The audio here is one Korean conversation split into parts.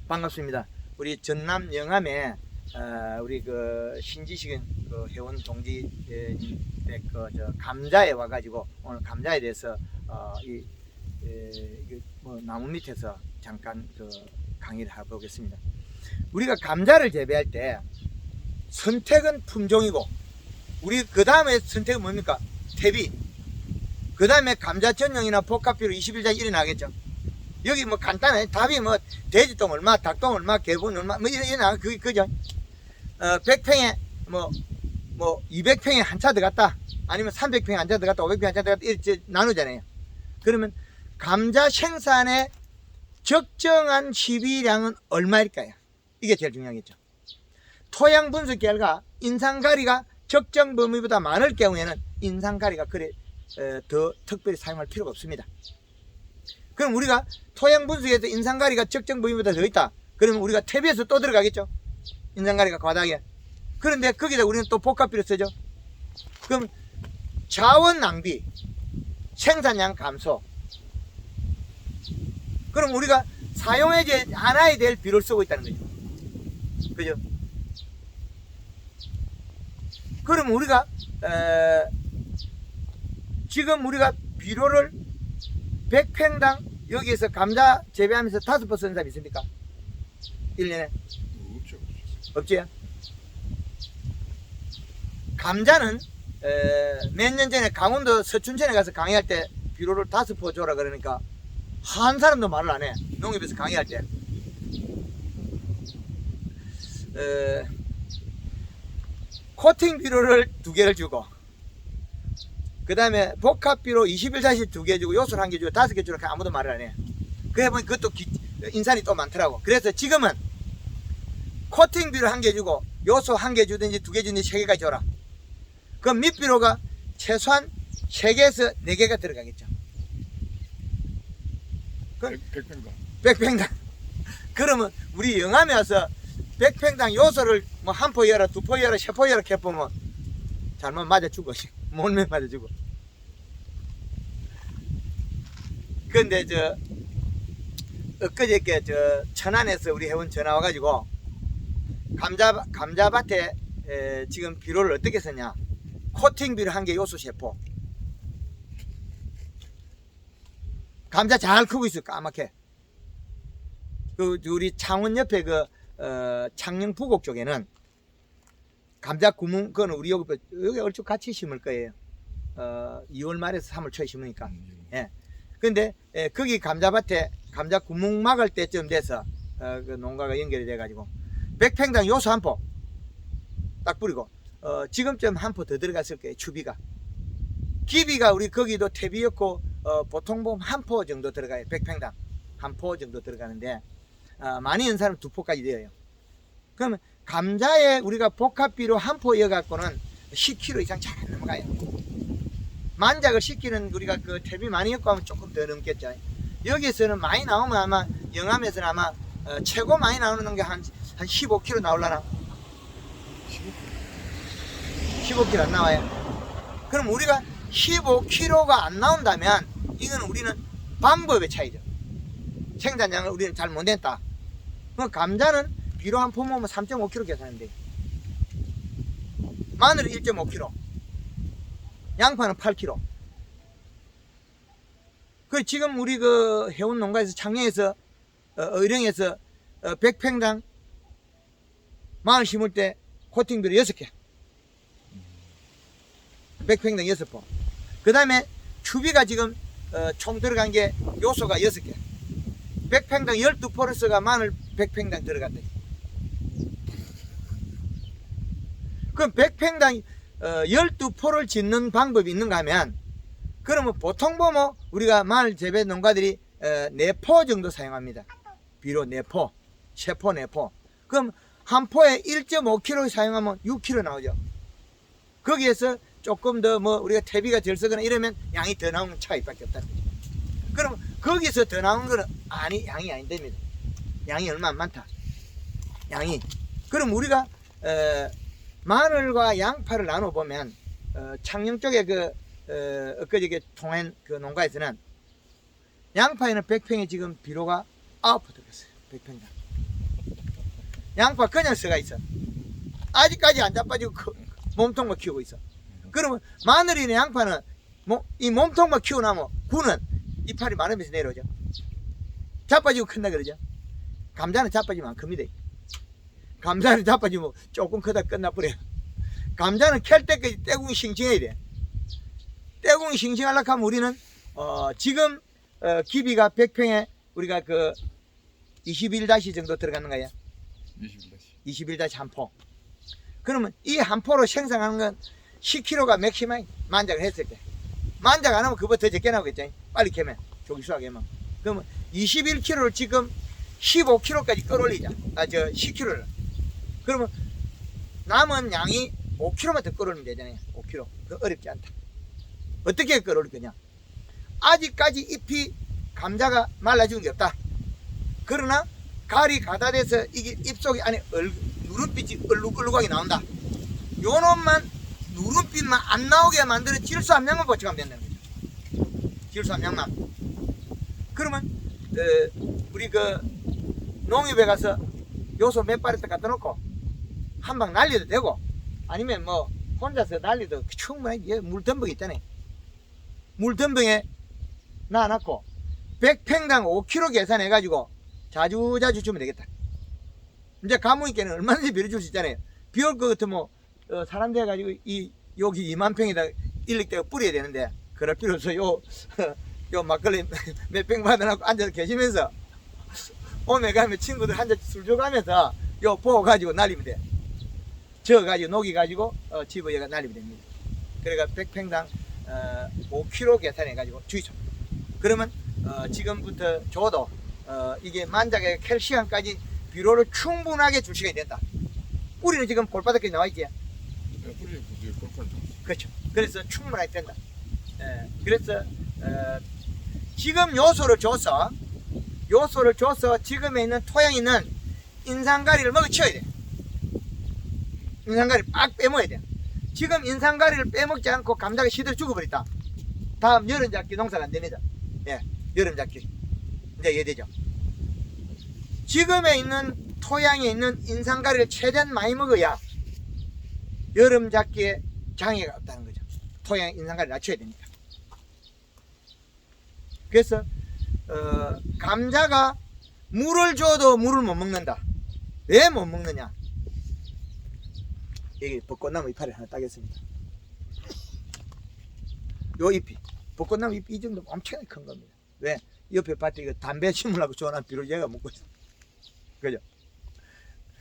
반갑습니다. 우리 전남 영암에 우리 그 신지식 그 회원 동지 그 감자에 와가지고 오늘 감자에 대해서 뭐 나무 밑에서 잠깐 그 강의를 해보겠습니다. 우리가 감자를 재배할 때 선택은 품종이고 우리 그 다음에 선택은 뭡니까? 퇴비. 그 다음에 감자 전용이나 복합비로 21자씩 일어나겠죠. 여기 뭐 간단해. 답이 뭐 돼지똥 얼마, 닭똥 얼마, 개분 얼마 뭐 이러나 그죠. 100평에 뭐 200평에 한 차 들어갔다. 아니면 300평에 한 차 들어갔다. 500평에 한 차 들어갔다. 이렇게 나누잖아요. 그러면 감자 생산의 적정한 시비량은 얼마일까요? 이게 제일 중요하겠죠. 토양 분석 결과 인산가리가 적정 범위보다 많을 경우에는 인산가리가 그래 더 특별히 사용할 필요가 없습니다. 그럼 우리가 토양 분석에서 인산가리가 적정 범위보다 더 있다. 그러면 우리가 퇴비에서 또 들어가겠죠. 인산가리가 과다하게. 그런데 거기다 우리는 또 복합비를 쓰죠. 그럼 자원 낭비, 생산량 감소. 그럼 우리가 사용해제 하나에 대해 비료를 쓰고 있다는 거죠. 그죠? 그럼 우리가 지금 우리가 비료를 100평당 여기에서 감자 재배하면서 5번 쓰는 사람이 있습니까? 1년에? 없지? 감자는 몇 년 전에 강원도 서춘천에 가서 강의할 때 비료를 5포 줘라 그러니까 한 사람도 말을 안 해. 농협에서 강의할 때. 코팅 비료를 2개를 주고 그 다음에 복합비로 21자씩 2개 주고 요소를 1개 주고 5개 주고 아무도 말을 안 해. 그래 보니 그것도 인산이 또 많더라고. 그래서 지금은 코팅 비료 1개 주고 요소 1개 주든지 2개 주든지 3개까지 줘라. 그럼 밑비료가 최소한 3개에서 4개가 들어가겠죠. 100평당. 100평당. 그러면 우리 영암에 와서 100평당 요소를 뭐 1포 열어, 2포 열어, 3포 열어 해보면 잘못 맞아 죽어. 몰매 맞아 죽어. 근데 엊그저께 천안에서 우리 회원 전화 와가지고 감자밭에 지금 비료를 어떻게 썼냐. 코팅 비료 1개 요소 3포. 감자 잘 크고 있어. 까맣게. 우리 창원 옆에 창녕 부곡 쪽에는 감자 구멍, 그거는 우리 여기 얼추 같이 심을 거예요. 2월 말에서 3월 초에 심으니까. 예. 근데, 거기 감자밭에 감자 구멍 막을 때쯤 돼서, 그 농가가 연결이 돼가지고, 100평당 요소 1포 딱 뿌리고, 지금쯤 1포 더 들어갔을 거예요, 추비가. 기비가 우리 거기도 퇴비였고, 보통 보면 1포 정도 들어가요. 100평당. 1포 정도 들어가는데, 많이 연 사람은 2포까지 되어요. 그러면 감자에 우리가 복합비로 1포 이어갖고는 10kg 이상 잘 안 넘어가요. 만작을 시키는 우리가 그 퇴비 많이 엮고 하면 조금 더 넘겠죠. 여기서는 많이 나오면 아마 영암에서는 아마 최고 많이 나오는 게 한 15kg 나올라나? 15kg 안 나와요. 그럼 우리가 15kg가 안 나온다면 이건 우리는 방법의 차이죠. 생산량을 우리는 잘 못 냈다. 그럼 감자는 비료 1포 먹으면 3.5kg 계산인데 마늘은 1.5kg, 양파는 8kg. 그 지금 우리 그 해운 농가에서 창녕에서 의령에서 100평당 마늘 심을 때 코팅 비료 6개. 100평당 6포. 그 다음에 추비가 지금 총 들어간 게 요소가 6개. 100평당 12포를 써가 마늘 100평당 들어간대. 그럼 100평당 12포를 짓는 방법이 있는가 하면, 그러면 보통 보면 우리가 마늘 재배 농가들이 4포 정도 사용합니다. 비료 4포, 3포, 4포. 그럼 한 포에 1.5kg 사용하면 6kg 나오죠. 거기에서 조금 더 뭐 우리가 퇴비가 덜 쓰거나 이러면 양이 더 나오는 차이밖에 없다는 거죠. 그럼 거기서 더 나오는 거는 양이 아닌답니다. 양이 얼마 안 많다. 양이. 그럼 우리가 마늘과 양파를 나눠보면 창녕 쪽에 엊그저께 통한 그 농가에서는 양파에는 100평에 지금 비료가 9포 들어갔어요. 100평당. 양파 그냥 썩어 있어. 아직까지 안 자빠지고 몸통만 키우고 있어. 그러면 마늘이나 양파는 이 몸통만 키우나면 굴은 이파리 마르면서 내려오죠. 자빠지고 큰다 그러죠. 감자는 자빠지면 안 큽니다. 감자는 자빠지면 조금 크다 끝나버려요. 감자는 캘 때까지 떼궁이 싱싱해야 돼. 떼궁이 싱싱하려고 하면 우리는 지금 기비가 100평에 우리가 그 21다시 정도 들어가는 거야. 21다시 한 포. 그러면 이 한 포로 생산하는 건 10kg가 맥시마이 만작을 했을 때. 만작 안 하면 그보다 더 적게 나오겠죠. 빨리 캐면 조기수하게만. 그러면 21kg를 지금 15kg까지 끌어올리자. 10kg를. 그러면 남은 양이 5kg만 더 끌어올리면 되잖아요. 5kg. 그 어렵지 않다. 어떻게 끌어올릴 거냐. 아직까지 잎이 감자가 말라지는 게 없다. 그러나 가리 가다 돼서 이게 잎속에 안에 누른빛이 얼룩얼룩하게 나온다. 요 놈만 누른빛만 안 나오게 만드는 질소 함량만 보충하면 된다는 거죠. 질소 함량만. 그러면 우리 그 농협에 가서 요소 몇 바레트 갖다 놓고 한 방 날려도 되고, 아니면 뭐 혼자서 날려도 충분히 물덤벙이 있잖아요. 물덤벙에 놔놓고 100평당 5kg 계산해 가지고 자주자주 주면 되겠다. 이제 가뭄이께는 얼마든지 빌어줄 수 있잖아요. 비 올 것 같으면 사람 돼가지고 여기 2만 평에다 일릭대가 뿌려야 되는데, 그럴 필요 없어. 요 막걸리 몇 병 받아놓고 앉아서 계시면서 오메 가면 친구들 한 잔 술 줘가면서 요 보고 가지고 날리면 돼. 저 가지고 녹이 가지고 집어여가 날리면 됩니다. 그래가 100평당 5kg 계산해 가지고 주의소. 그러면 지금부터 줘도 이게 만작의 캘시엄까지 비료를 충분하게 줄 시간이 된다. 뿌리는 지금 볼바닥까지 나와 있지. 뿌리는 볼바닥. 그렇죠. 그래서 충분하게 된다. 그래서 지금 요소를 줘서 지금에 있는 토양에 있는 인산가리를 먹어치워야 돼. 인산가리 빡 빼먹어야 돼. 지금 인산가리를 빼먹지 않고 감자가 시들어 죽어버렸다. 다음 여름잡기 농사가 안 됩니다. 여름잡기 이제 이해되죠. 지금에 있는 토양에 있는 인산가리를 최대한 많이 먹어야 여름잡기에 장애가 없다는 거죠. 토양 인산가리를 낮춰야 됩니다. 그래서 감자가 물을 줘도 물을 못 먹는다. 왜 못 먹느냐? 여기 벚꽃나무 이파리 하나 따겠습니다. 요 잎이 벚꽃나무 잎이 이 정도 엄청나게 큰 겁니다. 왜? 옆에 밭에 이거 담배 심으려고 줘놓은 비료 얘가 먹고 있어. 그죠?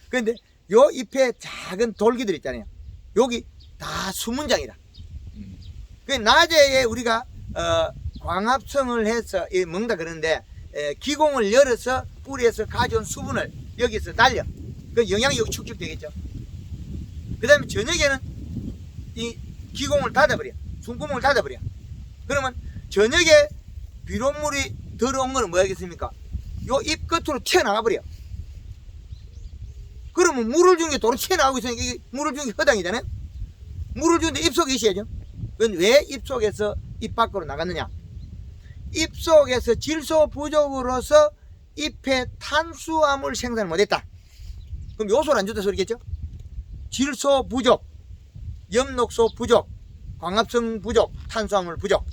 근데 요 잎에 작은 돌기들 있잖아요. 여기 다 수문장이다. 그 낮에 우리가 광합성을 해서 먹는다 그러는데, 기공을 열어서 뿌리에서 가져온 수분을 여기서 날려. 그 영양이 여기 축적되겠죠. 그 다음에 저녁에는 이 기공을 닫아버려. 숨구멍을 닫아버려. 그러면 저녁에 비료물이 들어온 거는 뭐겠습니까? 요 잎 끝으로 튀어나가 버려. 그러면 물을 준 게 도로 튀어나가고 있으니까 이게 물을 준 게 허당이잖아요. 물을 주는데 입속에 있어야죠. 그건 왜 입속에서 입 밖으로 나갔느냐? 입속에서 질소 부족으로서 잎에 탄수화물 생산을 못했다. 그럼 요소를 안 줬다 소리겠죠? 질소 부족, 엽록소 부족, 광합성 부족, 탄수화물 부족.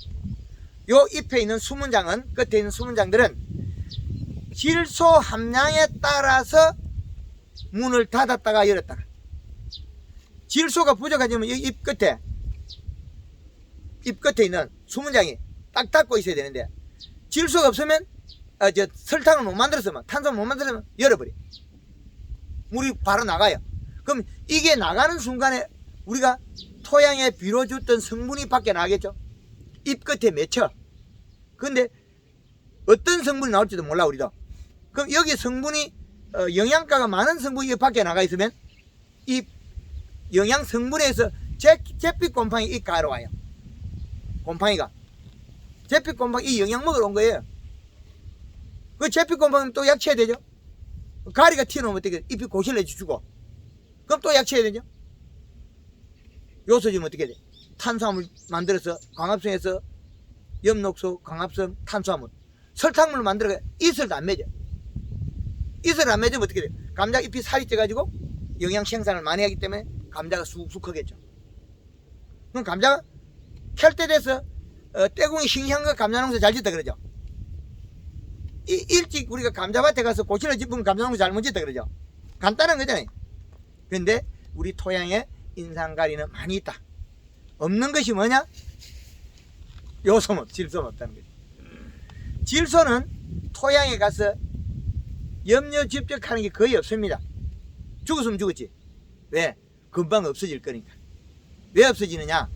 요 잎에 있는 수문장은, 끝에 있는 수문장들은 질소 함량에 따라서 문을 닫았다가 열었다가. 질소가 부족하지만 잎 끝에 있는 수문장이 딱 닫고 있어야 되는데, 질소가 없으면 설탕을 못 만들었으면, 탄수화물 못 만들었으면 열어버려. 물이 바로 나가요. 그럼 이게 나가는 순간에 우리가 토양에 비료 줬던 성분이 밖에 나가겠죠. 잎 끝에 맺혀. 근데 어떤 성분이 나올지도 몰라 우리도. 그럼 여기 성분이 영양가가 많은 성분이 밖에 나가 있으면 이 영양 성분에서 잿빛 곰팡이 이 가로 와요. 곰팡이가 잿빛 곰팡이 이 영양 먹으러 온 거예요. 그 잿빛 곰팡이는 또 약쳐야 되죠. 가리가 튀어나오면 어떻게 잎이 고실해지고, 그럼 또 약쳐야 되죠. 요소 주면 어떻게 돼? 탄수화물 만들어서 광합성에서 엽록소, 광합성, 탄수화물, 설탕물 만들어서 이슬도 안 맺어. 이슬 안 맺으면 어떻게 돼요? 감자 잎이 살이 쪄가지고 영양 생산을 많이 하기 때문에 감자가 쑥쑥 크겠죠. 그럼 감자가 캘 때 돼서 떼궁이 싱싱한 거 감자 농사 잘 짓다 그러죠. 일찍 우리가 감자밭에 가서 고치를 짚으면 감자 농사 잘 못 짓다 그러죠. 간단한 거잖아요. 그런데 우리 토양에 인산가리는 많이 있다. 없는 것이 뭐냐? 요소못, 질소는 없다는 거죠. 질소는 토양에 가서 염려 집적하는 게 거의 없습니다. 죽었으면 죽었지. 왜? 금방 없어질 거니까. 왜 없어지느냐?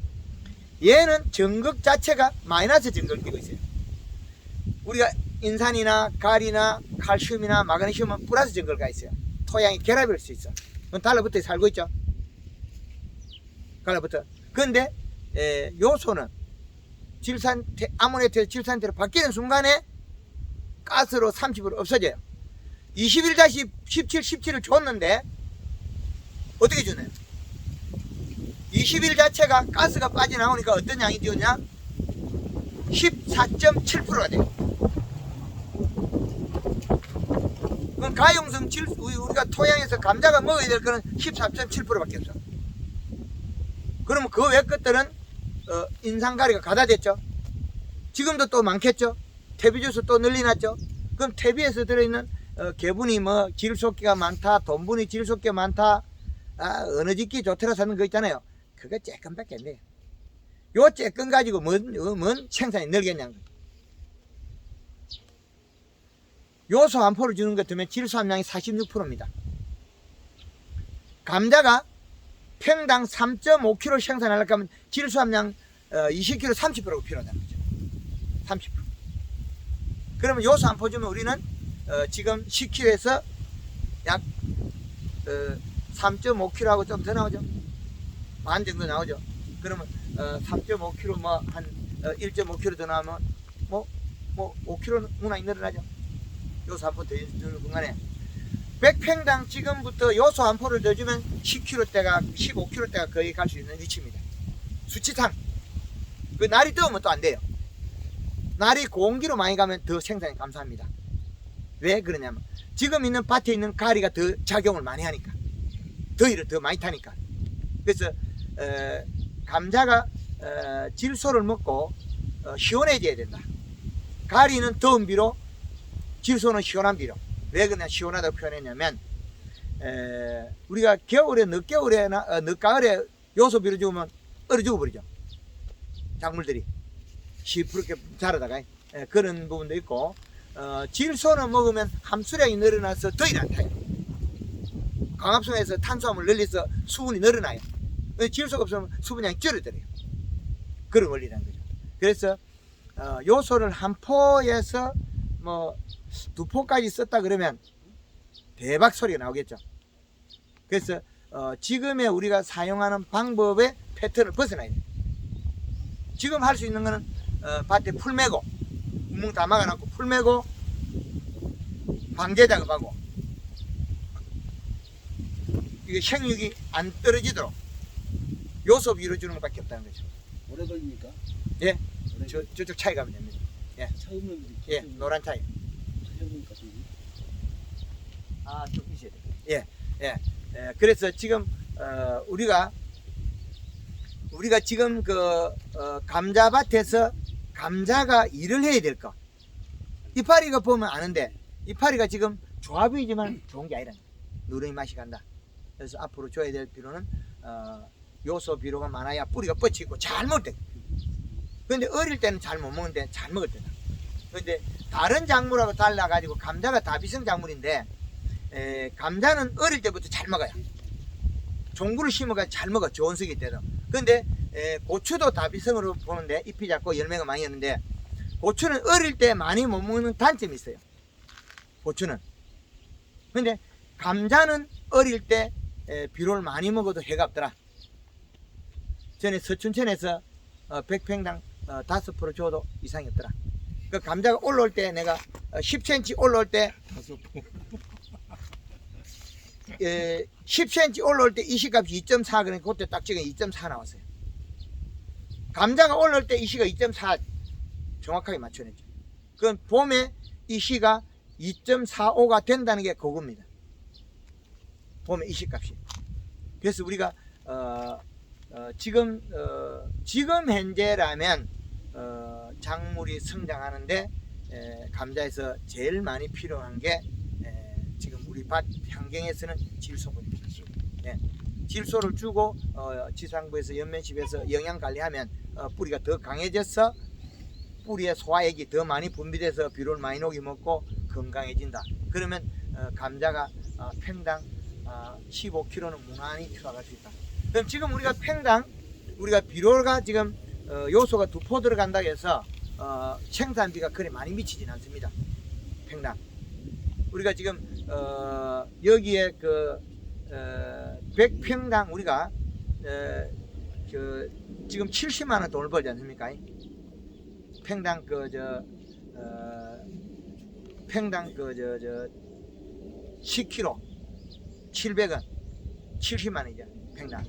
얘는 전극 자체가 마이너스 전극을 띄고 있어요. 우리가 인산이나 가리나 칼슘이나 마그네슘은 플러스 전극을 가 있어요. 토양이 결합이 할 수 있어. 그건 달라붙어 살고 있죠. 달라붙어. 그런데 요소는 아모니아에서 질산태로 바뀌는 순간에 가스로 30% 없어져요. 21-17, 17을 줬는데 어떻게 주나요? 21 자체가 가스가 빠져나오니까 어떤 양이 되었냐? 14.7%가 돼요. 그럼 가용성 우리가 토양에서 감자가 먹어야 될 거는 14.7%밖에 없어. 그러면 그 외 것들은 인산가리가 가다 됐죠. 지금도 또 많겠죠. 퇴비주스 또 늘려놨죠. 그럼 퇴비에서 들어있는 개분이 뭐 질소기가 많다, 돈분이 질소기가 많다, 어느 짓기 좋더라 사는 거 있잖아요. 그거 쬐끔밖에 안 돼요. 요 쬐끔 가지고 뭔 생산이 늘겠냐는 거예요. 요소 한 포를 주는 것 같으면 질소 함량이 46%입니다. 감자가 평당 3.5kg 생산하려고 하면 질소 함량 20kg 30%가 필요하다는 거죠. 30%. 그러면 요소 한 포 주면 우리는 지금 10kg에서 약 3.5kg하고 좀 더 나오죠. 반 정도 나오죠. 그러면 3.5kg 뭐 한 1.5kg 더 나오면 뭐 5kg 무난히 늘어나죠. 요소 한 포 더 주는 공간에 100평당 지금부터 요소 한 포를 더 주면 10kg대가 15kg대가 거의 갈 수 있는 위치입니다. 수치상. 그 날이 더우면 또 안 돼요. 날이 공기로 많이 가면 더 생산이 감소합니다. 왜 그러냐면 지금 있는 밭에 있는 가리가 더 작용을 많이 하니까, 더위를 더 많이 타니까. 그래서 감자가 질소를 먹고 시원해져야 된다. 가리는 더운 비로, 질소는 시원한 비로. 왜 그냥 시원하다고 표현했냐면 우리가 겨울에 늦겨울에나 늦가을에 요소 비료 주면 얼어 죽어버리죠. 작물들이 시퍼렇게 자라다가 그런 부분도 있고, 질소는 먹으면 함수량이 늘어나서 더위를 안 타요. 광합성에서 탄수화물 늘려서 수분이 늘어나요. 질소가 없으면 수분량이 줄어들어요. 그런 원리라는 거죠. 그래서 요소를 한 포에서 뭐 2포까지 썼다 그러면 대박 소리가 나오겠죠. 그래서 지금의 우리가 사용하는 방법의 패턴을 벗어나야 돼요. 지금 할 수 있는 거는 밭에 풀 메고 구멍 다 막아놓고 풀 메고 방제 작업하고 이게 생육이 안 떨어지도록 요소 비료 주는 것밖에 없다는 거죠. 오래 걸립니까? 예, 저쪽 차에 가면 됩니다. 예, 차이면 예, 노란 차에. 차이니까 좀. 좀 있어야 돼요. 예. 그래서 지금 우리가 지금 그 감자밭에서 감자가 일을 해야 될 거. 이파리가 보면 아는데 이파리가 지금 조합이지만 좋은 게 아니라 누렁이 맛이 간다. 그래서 앞으로 줘야 될 비료는 요소 비료가 많아야 뿌리가 뻗치고 잘 먹을 때. 근데 어릴 때는 잘 못 먹는데 잘 먹을 때다. 근데 다른 작물하고 달라가지고 감자가 다비성 작물인데 감자는 어릴 때부터 잘 먹어요. 종구를 심어가 잘 먹어. 좋은 석이 때도. 근데 고추도 다비성으로 보는데 잎이 작고 열매가 많이 있는데 고추는 어릴 때 많이 못 먹는 단점이 있어요. 고추는. 근데 감자는 어릴 때 비료를 많이 먹어도 해가 없더라. 전에 서춘천에서 100평당 5% 줘도 이상이 없더라. 그 감자가 올라올 때 내가 10cm 올라올 때 10cm 올라올 때 이시값이 2.4 그러니까 그때 딱 지금 2.4 나왔어요. 감자가 올라올 때 이시가 2.4 정확하게 맞춰냈죠. 그건 봄에 이시가 2.45가 된다는 게 그겁니다. 보면 이 시값이. 그래서 우리가 지금 현재라면 작물이 성장하는데 감자에서 제일 많이 필요한 게 지금 우리 밭 환경에서는 질소입니다. 예, 질소를 주고 지상부에서 연면십에서 영양 관리하면 뿌리가 더 강해져서 뿌리에 소화액이 더 많이 분비돼서 비료를 많이 녹이 먹고 건강해진다. 그러면 감자가 팽당 15kg는 무난히 들어갈 수 있다. 그럼 지금 우리가 팽당 우리가 비료가 지금 요소가 2포 들어간다고 해서 생산비가 그리 많이 미치진 않습니다. 팽당 우리가 지금 여기에 그 100평당 우리가 지금 70만 원 돈을 벌지 않습니까? 팽당 팽당 10kg 700원 70만 원이죠. 팽당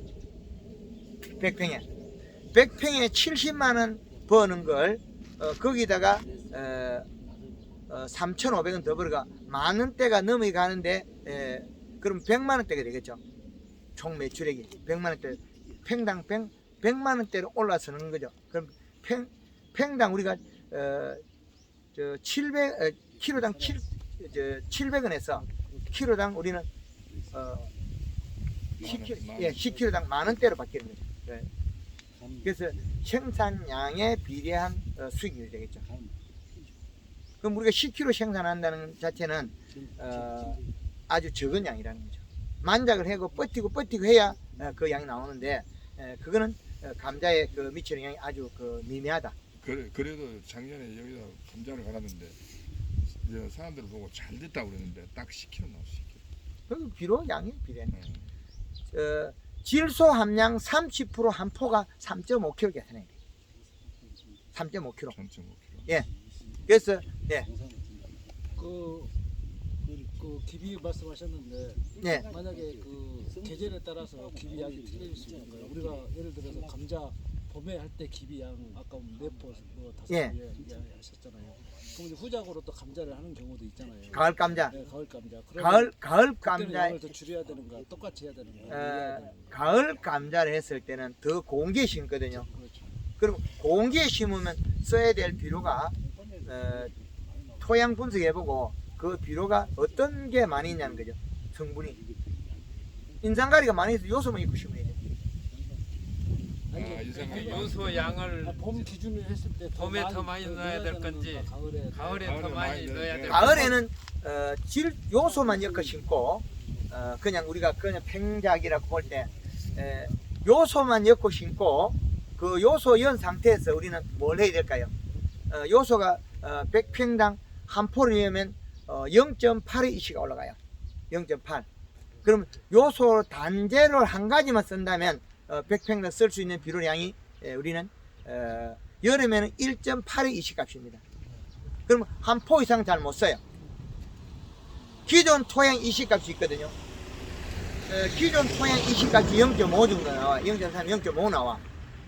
100평에 70만 원 버는 걸 거기다가 3,500원 더 벌어가 만 원대가 넘어가는데 그럼 100만 원대가 되겠죠. 총 매출액이 100만 원대 팽당 100만 원대로 올라서는 거죠. 그럼 팽당 우리가 키로당 700원에서 키로당 우리는 10kg당 만 원대로 바뀌는 거죠. 네. 그래서 생산량에 비례한 수익률이 되겠죠. 그럼 우리가 10kg 생산한다는 자체는 아주 적은 양이라는 거죠. 만작을 하고 버티고 해야 그 양이 나오는데 그거는 감자에 그 미치는 양이 아주 미미하다. 그래도 작년에 여기다 감자를 갈았는데 이제 사람들 보고 잘 됐다고 그랬는데 딱 10kg 나왔어. 그 비료 양이 비례네. 질소 함량 30% 한 포가 3.5kg 계산해야 돼. 3.5kg. 3.5kg. 예. 그래서 예. 그 기비 말씀하셨는데 예. 만약에 그 계절에 따라서 기비 양이 틀릴 수 있는 거예요. 우리가 예를 들어서 감자 봄에 할 때 기비 양 아까 4포 뭐 5포 예. 얘기하셨잖아요. 그럼 이제 후작으로 또 감자를 하는 경우도 있잖아요. 가을 감자. 네, 가을 감자. 가을 그때는 감자. 양을 더 줄여야 되는가, 똑같이 해야 되는가. 가을 감자를 했을 때는 더 공기에 심거든요. 그렇죠. 그럼 공기에 심으면 써야 될 비료가 토양 분석해보고 그 비료가 어떤 게 많이 있냐는 거죠. 성분이 인산가리가 많이 있어 요소만 있고 심어야 돼. 요소 양을 봄 기준으로 했을 때 봄에 더 많이 넣어야 될 건지 가을에 더 많이 넣어야 될 건지 가을에는 요소만 엮어 심고 그냥 우리가 그냥 팽작이라고 볼 때 요소만 엮고 심고 그 요소 연 상태에서 우리는 뭘 해야 될까요? 요소가 100평당 한 포르면 0.8의 이시가 올라가요. 0.8. 그럼 요소 단제를 한 가지만 쓴다면 100평당 쓸 수 있는 비료량이 우리는 여름에는 1.8의 이시값입니다. 그럼 한 포 이상 잘 못 써요. 기존 토양 이시값이 있거든요. 기존 토양 이시값이 0.5 정도 나와. 0.3, 0.5 나와.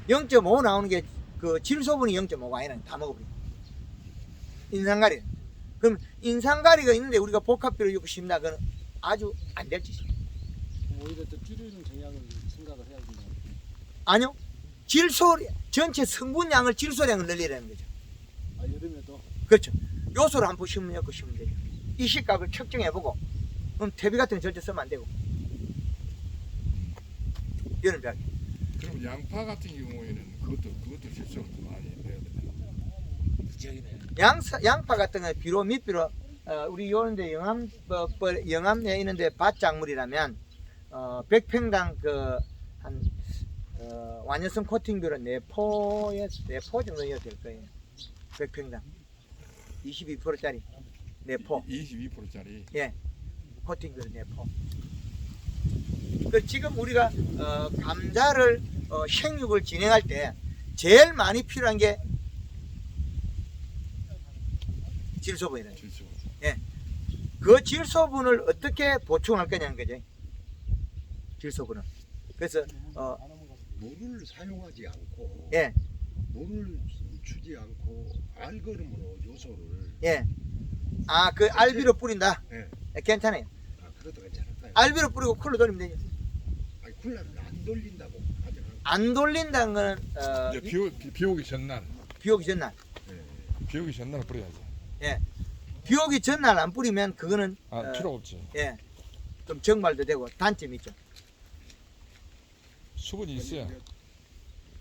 0.5 나오는 게 그 질소분이 0.5가 아니라 다 먹어버려. 인산가리. 그럼 인산가리가 있는데 우리가 복합비료 넣고 심다 그건 아주 안 될 짓이에요. 오히려 더 줄이는 경향을 생각을 해야겠네요. 아니요. 질소 전체 성분량을 질소량을 늘리라는 거죠. 아, 여름에도 그렇죠. 요소를 한 포 심으면 엮고 심으면 되죠. 이시값을 측정해보고 그럼 퇴비 같은 거 절대 쓰면 안 되고 여름비하게. 그럼 양파 같은 경우에는 그것도 실수로 많이 내야 되나? 양파 같은 거 비료 밑비료 우리 요런데 영암에 있는데 밭작물이라면 100평당 한 완연성 코팅 비료 4포 정도여야 될 거예요. 100평당 22%짜리 4포. 22%짜리. 예, 코팅 비료 4포. 그 지금 우리가 감자를 생육을 진행할 때 제일 많이 필요한 게 질소분이에요. 질소. 예, 그 질소분을 어떻게 보충할 거냐는 거죠. 질소분을. 그래서 물을 사용하지 않고 예, 물을 주지 않고 알거름으로 요소를 예, 아, 그 알비로 뿌린다. 예. 괜찮아요. 아, 그것도 괜찮을까요? 알비로 뿌리고 쿨로 돌리면 되죠. 아니 쿨러를 안 돌린다고 가정하고. 안 돌린다는 거는 이제 비 오기 전날, 비 오기 전날. 예. 비 오기 전날 뿌려야지. 예. 비 오기 전날 안 뿌리면 그거는 필요 없지. 예. 좀 정말도 되고 단점이 있죠. 수분이 있어야.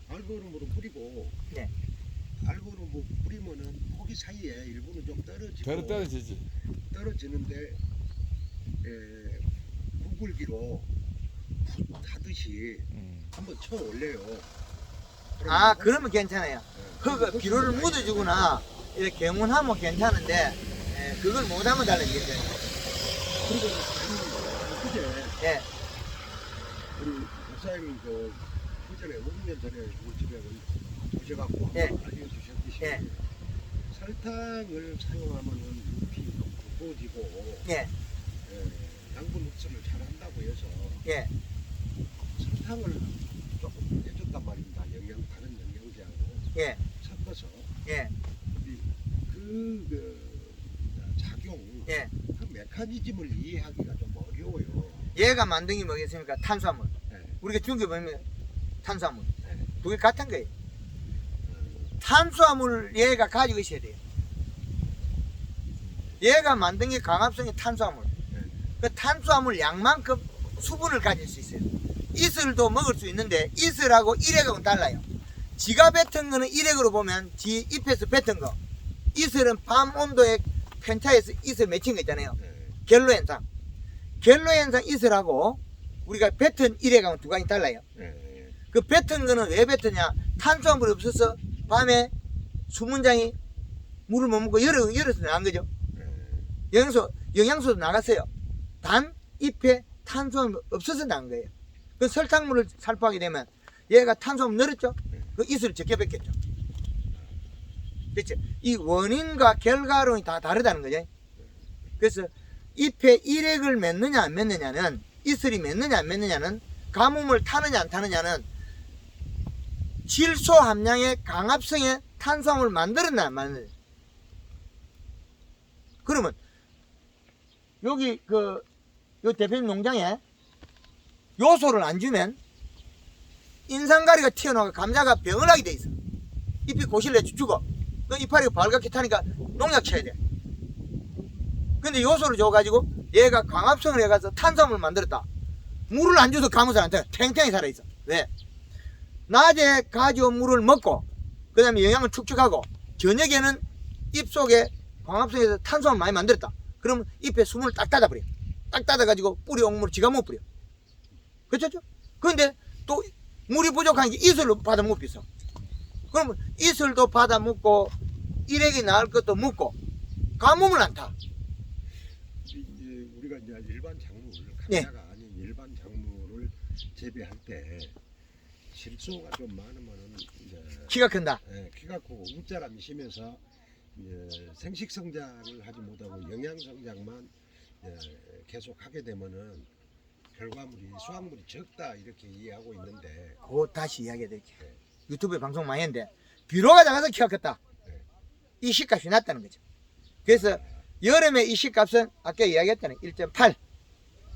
알고름으로 뿌리고. 네. 알고름 뿌리면은 포기 사이에 일부는 좀 떨어지고. 배로 떨어지지. 떨어지는데 구불기로 하듯이 한번 쳐 올려요. 아, 그러면 괜찮아요. 흙 비료를 묻어주거나 이렇게 개문하면 괜찮은데 그걸 못하면 달라는 거죠. 그리고 그제 예. 우리 목사님이 그 그전에 5년 전에 우리 집에 오셔갖고 예. 알려주셨듯이 예. 설탕을 사용하면은 잎이 두꺼워지고 예. 양분 흡수를 잘한다고 해서 예. 설탕을 조금 해줬단 말입니다. 다른 영양제하고 예. 섞어서 예. 그 작용, 예. 그 메커니즘을 이해하기가 좀 어려워요. 얘가 만든 게 뭐겠습니까? 탄수화물. 네. 우리가 중계 보면 탄수화물. 네. 두 개 같은 거예요. 탄수화물 얘가 가지고 있어야 돼요. 얘가 만든 게 강합성의 탄수화물. 그 탄수화물 양만큼 수분을 가질 수 있어요. 이슬도 먹을 수 있는데 이슬하고 일액하고는 달라요. 지가 뱉은 거는 일액으로 보면 지 잎에서 뱉은 거. 이슬은 밤 온도에 편차에서 이슬 맺힌 거 있잖아요. 겔로 현상. 겔로 현상 이슬하고 우리가 뱉은 일액하고는 두 가지 달라요. 그 뱉은 거는 왜 뱉으냐? 탄수화물이 없어서 밤에 수문장이 물을 못 먹고 열어서 나간 거죠. 영양소도 나갔어요. 단 잎에 탄수화물이 없어서 나간 거예요. 그 설탕물을 살포하게 되면 얘가 탄수화물 늘었죠. 그 이슬을 적게 뱉겠죠. 그렇죠. 이 원인과 결과론이 다 다르다는 거죠. 그래서 잎에 일액을 맺느냐 안 맺느냐는 이슬이 맺느냐 안 맺느냐는 가뭄을 타느냐 안 타느냐는 질소 함량의 강합성의 탄수화물을 만들었나 안 만들었나. 그러면 여기 요 대표님 농장에 요소를 안 주면 인상가리가 튀어나와 감자가 병을 하게 돼 있어. 잎이 고실래 죽어. 너 이파리가 발갛게 타니까 농약 쳐야 돼. 근데 요소를 줘가지고 얘가 광합성을 해가서 탄수화물을 만들었다. 물을 안 줘도 감을 안 타. 탱탱히 살아있어. 왜? 낮에 가져온 물을 먹고 그 다음에 영양을 축적하고 저녁에는 잎 속에 광합성에서 탄수화물 많이 만들었다. 그러면 잎에 숨을 딱 닫아버려. 딱 닫아가지고 뿌리 옥물을 지가 못 뿌려. 그렇죠? 그런데 또 물이 부족한 게 이슬로 받아 못 비서. 그러면 이슬도 받아 먹고 일액이 나을 것도 먹고 가뭄을 안 타. 우리가 이제 일반 작물, 네. 감자가 아닌 일반 작물을 재배할 때 질소가 좀 많으면은 이제 키가 큰다. 키가 크고 우짜람이 심해서 이제 생식 성장을 하지 못하고 영양 성장만 계속 하게 되면은 결과물이 수확물이 적다 이렇게 이해하고 있는데 그거 다시 이야기해 드릴게요. 유튜브에 방송 많이 했는데 비료가 작아서 키가 컸다. 이 씨값이 낮다는 거죠. 그래서 여름에 이 씨값은 아까 이야기했잖아요. 1.8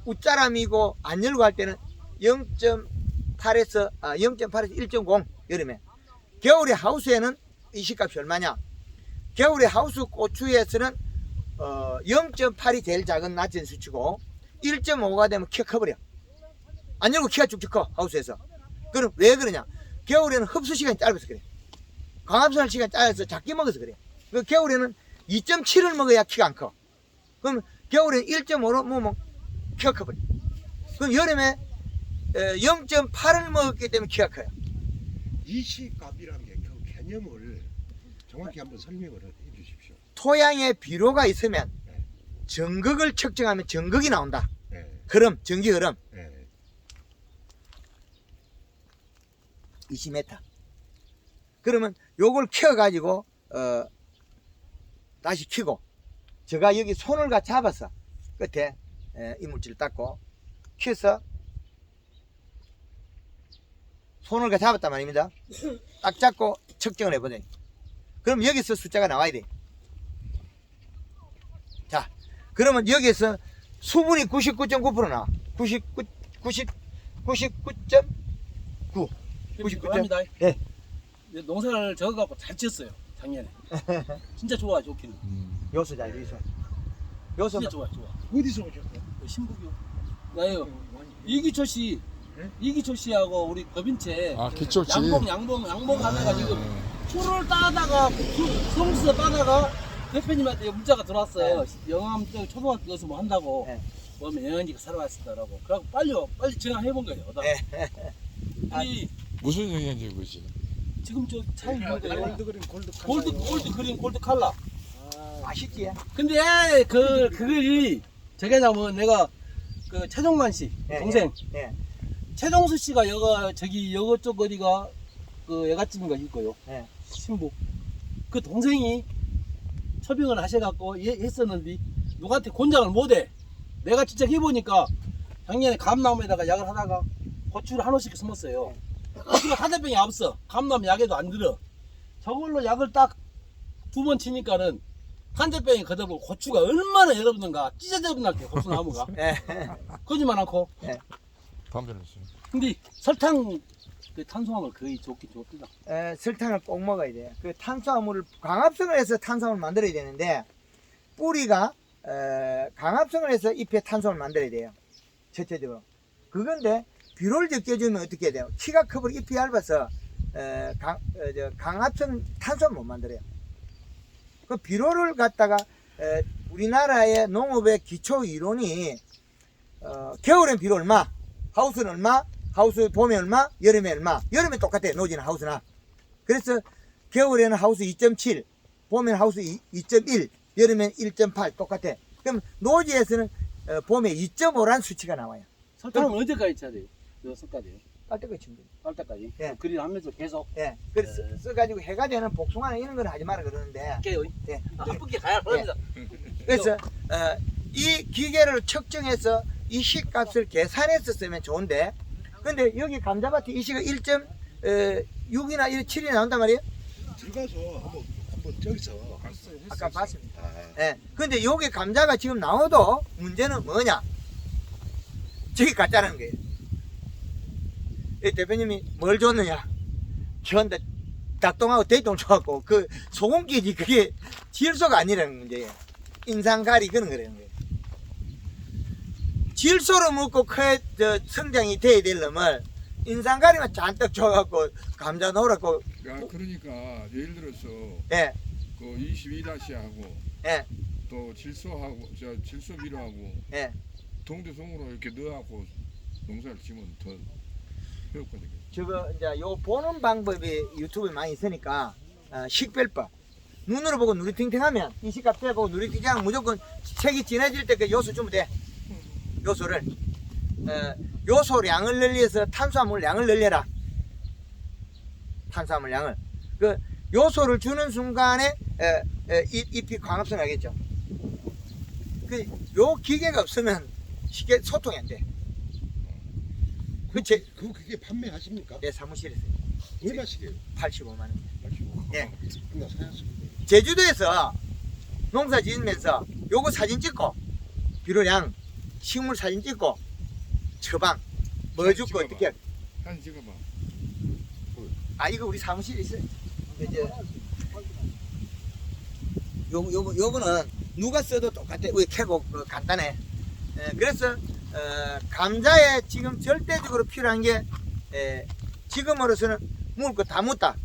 웃자람이고 안 열고 할 때는 0.8에서 1.0 여름에. 겨울에 하우스에는 이 씨값이 얼마냐? 겨울에 하우스 고추에서는 0.8이 제일 작은 낮은 수치고 1.5가 되면 키가 커버려. 안 열고 키가 쭉쭉 커 하우스에서. 그럼 왜 그러냐? 겨울에는 흡수 시간이 짧아서 그래. 광합성할 시간이 짧아서 작게 먹어서 그래. 그 겨울에는 2.7을 먹어야 키가 안 커. 그럼 겨울에는 1.5로 먹으면 키가 커버려. 그럼 여름에 0.8을 먹었기 때문에 키가 커요. 이시값이라는 게 그 개념을 정확히 한번 설명을 해 주십시오. 토양에 비료가 있으면 전극을 측정하면 전극이 나온다. 네. 흐름, 전기 흐름. 네. 20m. 그러면 요걸 키워가지고 다시 키고 제가 여기 손을 가 잡아서 끝에 이물질을 닦고 키워서 손을 가 잡았단 말입니다. 딱 잡고 측정을 해보세요. 그럼 여기서 숫자가 나와야 돼. 그러면 여기에서 수분이 99.9% 나와. 99.9. 99. 합니다. 예. 농사를 적어갖고 잘 지었어요 작년에. 진짜 좋아 좋기는. 요소 잘 있어. 요소 진짜 좋아. 어디서 오셨어요? 신북이요. 나요. 이기철 씨, 이기철 씨하고 우리 법인체 아 기초치. 양봉 가다가 지금 풀을 따다가 성수서 따다가 대표님한테 문자가 들어왔어요. 영암 쪽 초등학교에서 뭐 한다고. 네. 그러면 영암이가 살아왔다라고. 그래갖고 빨리 전화해본 거예요. 이 무슨 영양제 그지? 지금 저 차이 보니까 골드그린 골드 골드 컬러. 맛있지? 근데 그걸 저게 나면 내가 그 최종만 씨 예, 동생 예. 최종수 씨가 여거 쪽 어디가 그 애갓집인가 있고요. 예. 신부 그 동생이 처빙을 하셔갖고 했었는데 누구한테 권장을 못해. 내가 직접 해보니까 작년에 감나무에다가 약을 하다가 고추를 한 호씩 심었어요. 고추가 타대병이 없어. 감나무 약에도 안 들어. 저걸로 약을 딱 2번 치니까는 탄저병이 거듭고 고추가 얼마나 여러분들가 찢어져 날게 고추나무가 예. 거짓말 않고. 담배를 했어요. 근데 설탕 그 탄수화물 거의 좋긴 좋더라. 설탕을 꼭 먹어야 돼요. 그 탄수화물을 광합성을 해서 탄수화물을 만들어야 되는데 뿌리가 강합성을 해서 잎에 탄수화물을 만들어야 돼요. 전체적으로. 그건데 비료를 적게 주면 어떻게 돼요? 키가 크고 잎이 얇아서 강합성 탄수화물 못 만들어요. 그 비료를 갖다가 우리나라의 농업의 기초 이론이 겨울엔 비료 얼마, 하우스는 얼마, 하우스 봄에 얼마, 여름에 얼마. 여름에 똑같아요. 노지는 하우스나. 그래서 겨울에는 하우스 2.7, 봄에는 하우스 2.1, 여름엔 1.8 똑같아. 그럼 노지에서는 봄에 2.5란 수치가 나와요. 설탕은 언제까지 쳐야 돼요? 몇 살까지요? 빨 때까지 치면 돼요. 빨 때까지? 예. 그리 하면서 계속 예. 그래서 써가지고 해가 되는 복숭아나 이런 건 하지 마라 그러는데. 깨요. 예. 한 분께 가야 합니다. 그래서 이 기계를 측정해서 이 시값을 계산해서 쓰면 좋은데, 근데 여기 감자밭에 이 시가 1.6이나 7이 나온단 말이에요. 들어가서 한번 저기서 아까 봤습니다. 예. 근데 여기 감자가 지금 나와도 문제는 뭐냐? 저기 가짜라는 거예요. 이 대표님이 뭘 줬느냐? 현대 닭똥하고 대똥 줘갖고 그 소금기지 그게 질소가 아니라는 문제예요. 인상가리 그런 거라는 거예요. 질소로 먹고 성장이 돼야 될 놈을 인상가리만 잔뜩 줘갖고 감자 넣으라고. 그러니까 예를 들어서 예, 그 22-하고 예, 또 질소하고 질소 비료하고 예. 동대성으로 이렇게 넣어갖고 농사를 지면 더 효과적이에요. 저거 이제 요 보는 방법이 유튜브에 많이 있으니까 식별법. 눈으로 보고 누리팅팅하면 이 시값 빼고 누리팅팅하면 무조건 색이 진해질 때 그 요소 주면 돼. 요소를 요소량을 늘려서 탄수화물량을 늘려라. 탄수화물량을 그 요소를 주는 순간에 잎이 광합성하겠죠. 그 요 기계가 없으면 쉽게 소통이 안 돼. 그게 판매하십니까? 내 사무실에서 얼마씩이에요? 85만 원. 예. 하나 사였습니다. 제주도에서 농사 지으면서 요거 사진 찍고 비료량 식물 사진 찍고 처방 뭐 사진 줍고 찍어봐. 어떻게 사진 찍어봐. 이거 우리 사무실에 있어요. 이제 요거는 누가 써도 똑같아. 우리 캐고 간단해. 그래서 감자에 지금 절대적으로 필요한 게 지금으로서는 먹을 거 다 묻다.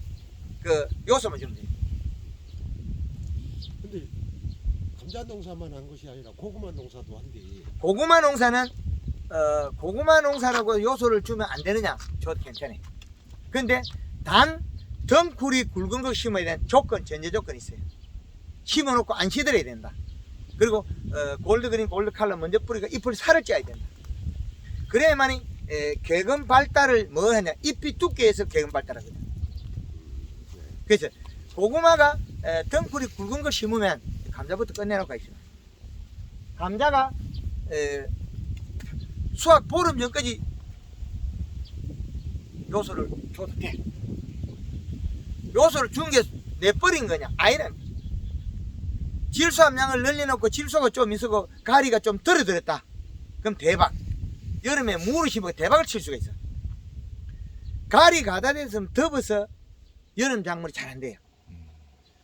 그 요소만 주면 돼요. 근데 감자 농사만 한 것이 아니라 고구마 농사도 한대. 고구마 농사는 고구마 농사라고 요소를 주면 안 되느냐? 저도 괜찮아요. 근데 단 덩쿨이 굵은 거 심어야 되는 조건, 전제 조건이 있어요. 심어놓고 안 시들어야 된다. 그리고 골드그린, 골드칼라 먼저 뿌리가 잎을 살을 쪄야 된다. 그래야만이 개근 발달을 뭐 하냐? 잎이 두께해서 개근 발달하거든요. 그래서 고구마가 덩쿨이 굵은 거 심으면 감자부터 끝내놓고 있어요. 감자가 수확 보름 전까지 요소를 줘도 돼. 요소를 준 게 내버린 거냐? 아니란. 질소 함량을 늘려놓고 질소가 좀 있고 가리가 좀 떨어졌다. 그럼 대박. 여름에 무를 심어 대박을 칠 수가 있어. 가리 가다 돼서 덮어서 여름 작물이 잘 안 돼요.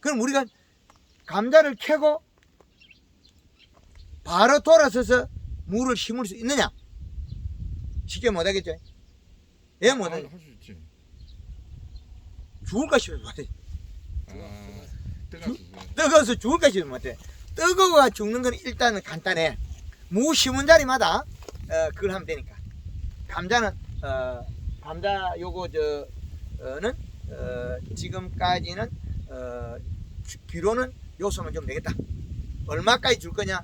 그럼 우리가 감자를 캐고 바로 돌아서서 무를 심을 수 있느냐? 쉽게 못하겠죠. 왜 못하냐? 할수 있지. 죽을까 싶어서 못해. 뜨거워서. 뜨거워서 죽을까 싶어서 못해. 뜨거워 죽는 건 일단은 간단해. 무 심은 자리마다 그걸 하면 되니까. 감자는 감자 요거 저는 지금까지는 비료는 요소만 좀 되겠다. 얼마까지 줄 거냐?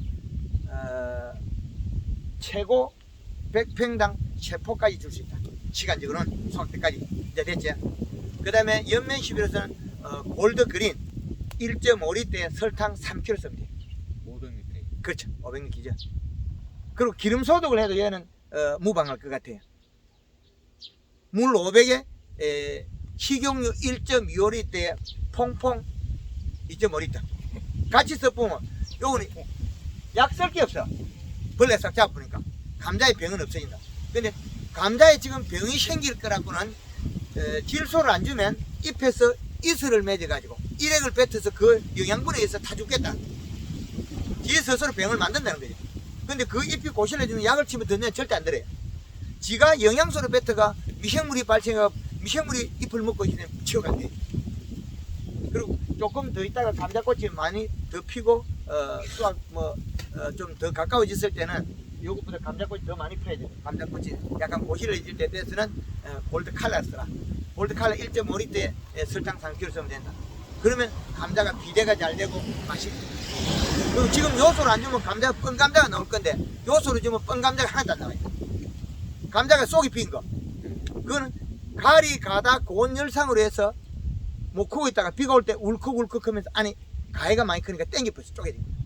최고 100평당 10포까지 줄 수 있다. 시간적으로는 수확 때까지 이제 됐지. 그 다음에 연면 11호서는 골드 그린 1.5리터에 설탕 3kg 쓰면 돼. 500m. 그렇죠. 500리 기준. 그리고 기름 소독을 해도 얘는 무방할 것 같아요. 물 500에 식용유 1.25리터에 퐁퐁 2.5리터. 같이 섞으면 요거는 약 쓸 게 없어. 벌레 싹 잡으니까 감자에 병은 없어진다. 근데 감자에 지금 병이 생길 거라고는 질소를 안 주면 잎에서 이슬을 맺어 가지고 일액을 뱉어서 그 영양분에 의해서 타 죽겠다. 지 스스로 병을 만든다는 거죠. 근데 그 잎이 고실해지면 약을 치면 듣는 절대 안 들어요. 지가 영양소를 뱉어가 미생물이 발생하고 미생물이 잎을 먹고 있으면 치워간대. 그리고 조금 더 있다가 감자꽃이 많이 더 피고 수확 좀 더 가까워졌을 때는 요것보다 감자꽃이 더 많이 펴야 돼요. 감자꽃이 약간 고실해질 때 돼서는 골드 칼라 쓰라. 골드 칼라 1.5리터에 설탕 3kg 쓰면 된다. 그러면 감자가 비대가 잘 되고 맛있고. 그리고 지금 요소를 안 주면 감자가 뻔 감자가 나올 건데 요소를 주면 뻔 감자가 하나도 안 나와요. 감자가 속이 빈 거. 그거는 가리 가다 고온 열상으로 해서 못 크고 있다가 비가 올 때 울컥울컥 하면서 안에 가해가 많이 크니까 땡겨버려서 쪼개진 거예요.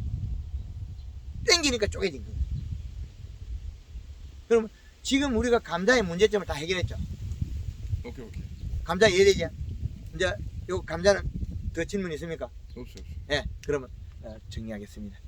땡기니까 쪼개진 거예요. 그러면 지금 우리가 감자의 문제점을 다 해결했죠. 오케이. 감자 이해되죠? 이제 요 감자는 더 질문 있습니까? 없어. 예, 그러면 정리하겠습니다.